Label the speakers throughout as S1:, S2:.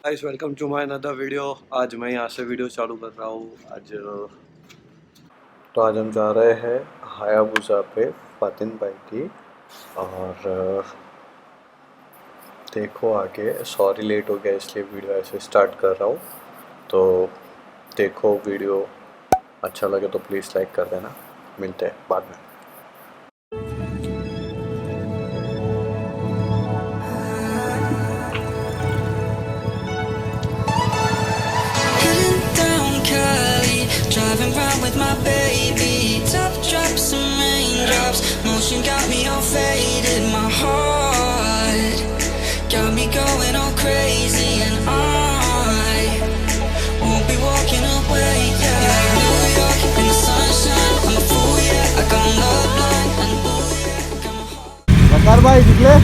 S1: Guys welcome to my another video. आज मैं यहाँ से वीडियो चालू कर रहा हूँ। आज हम जा रहे हैं हायाबुसा पे फातिन भाई की। और देखो आगे, सॉरी लेट हो गया इसलिए वीडियो ऐसे स्टार्ट कर रहा हूँ। तो देखो वीडियो अच्छा लगे तो प्लीज़ लाइक कर देना। मिलते हैं बाद में।
S2: Driving round with my baby, top drops and raindrops, motion got me all faded, my heart got me going all crazy, and I won't be walking away, yeah. Like New York in the sunshine, I'm a fool, yeah. I got love blind and ooh, yeah. Got my heart.
S3: Bakar bhai, nikle?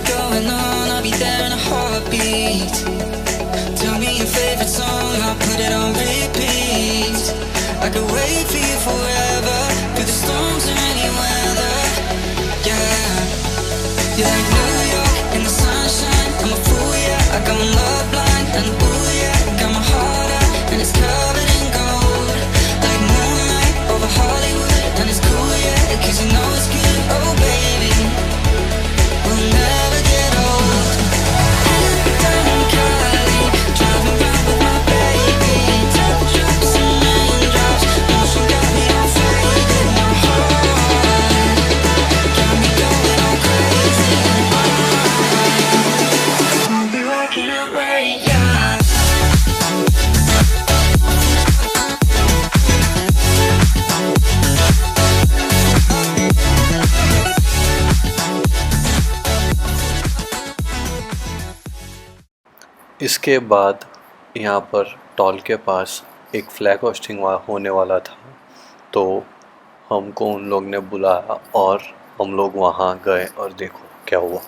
S2: Going on, I'll be there in a heartbeat. Tell me your favorite song, I'll put it on repeat. I could wait for you forever, through the storms or any weather. Yeah, you're like New York in the sunshine, I'm a fool, yeah. I got my love blind and ooh, yeah. Got my heart out and it's covered in gold, like moonlight over Hollywood, and it's cool, yeah, 'cause you know it's good, oh baby. We'll never get old. Down in Cali, driving round with my baby, top drops and raindrops, motion got me all faded, my heart got me going all crazy, and I won't be walking away, yeah.
S1: इसके बाद यहाँ पर toll के पास एक flag hosting होने वाला था, तो हमको उन लोग ने बुलाया और हम लोग वहाँ गए और देखो क्या हुआ।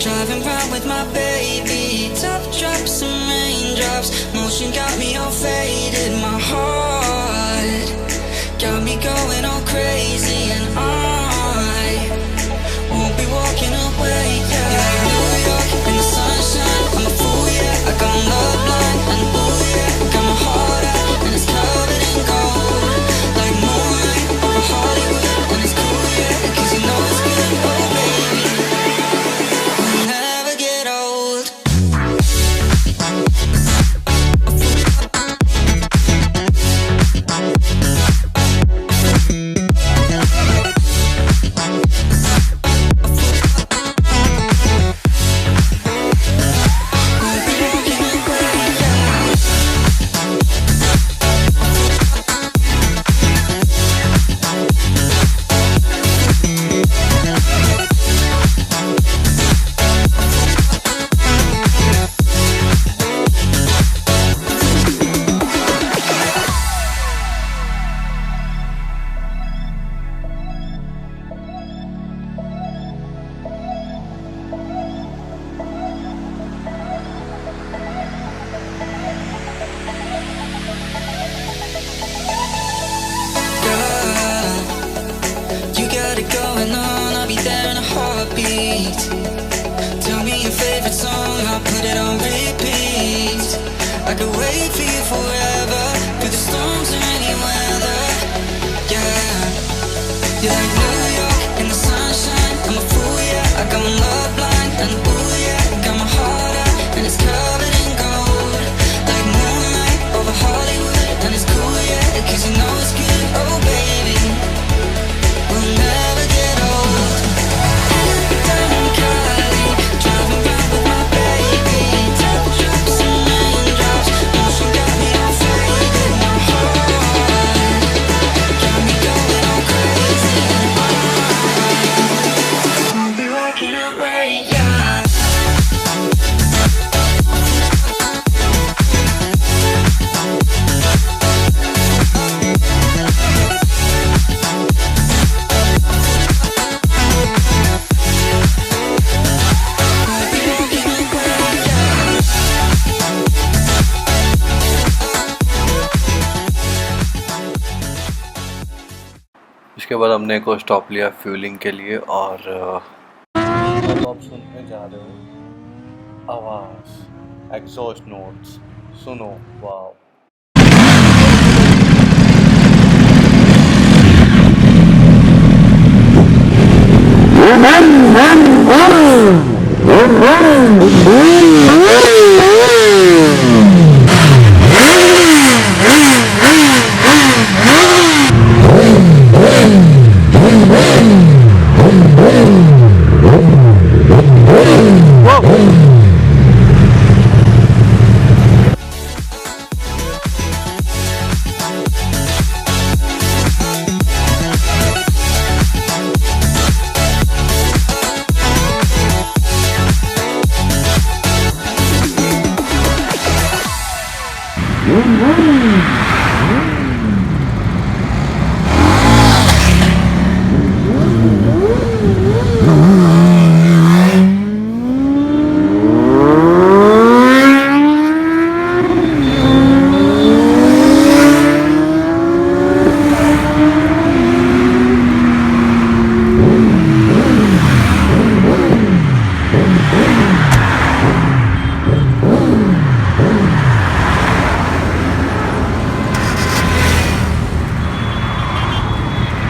S2: Driving round with my baby, top drops and raindrops, motion got me all faded, my heart got me going all crazy, and I won't be walking away, yeah. Like New York in the sunshine, I'm a fool, yeah. I got love blind and ooh, yeah. Got my heart out and it's covered in gold, like moonlight over Hollywood, and it's cool, yeah, 'cause you know could wait for you forever, through the storms or any weather. Yeah, you're like New York in the sunshine. I'm a fool, yeah, I got my love blind. And ooh, yeah, got my heart out, and it's covered in gold. Like moonlight over Hollywood, and it's cool, yeah, 'cause you know it's good. Oh baby, we'll never get old. Down in Cali, driving round with my baby. Teardrops and raindrops, motion got me all faded. My heart got me going all crazy. I'll be walking away, yeah.
S1: इसके बाद हमने एक और stop लिया fuelling के लिए और अब आप सुनने जा रहे हो आवाज़, एग्जॉस्ट नोट्स, सुनो, वाव।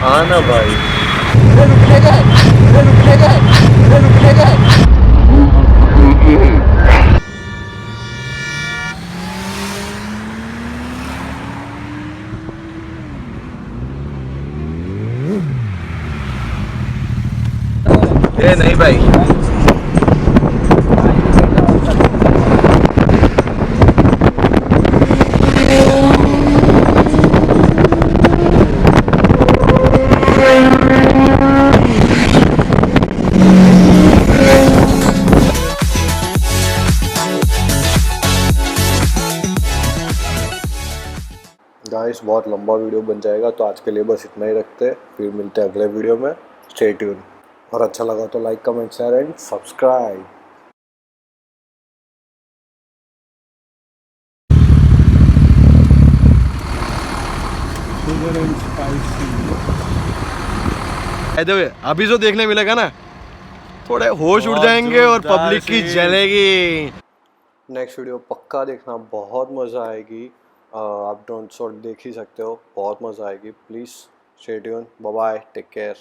S1: आना भाई, ये नहीं भाई। गाइस बहुत लंबा वीडियो बन जाएगा तो आज के लिए बस इतना ही रखते हैं, फिर मिलते हैं अगले वीडियो में। स्टे ट्यून, और अच्छा लगा तो like comment share and subscribe.
S3: अभी जो देखने मिलेगा ना, थोड़े होश उड़ जाएंगे और पब्लिक की जलेगी।
S1: नेक्स्ट वीडियो पक्का देखना, बहुत मज़ा आएगी। आप डोंट शॉर्ट देख ही सकते हो, बहुत मज़ा आएगी। Please stay tune, bye bye, take care.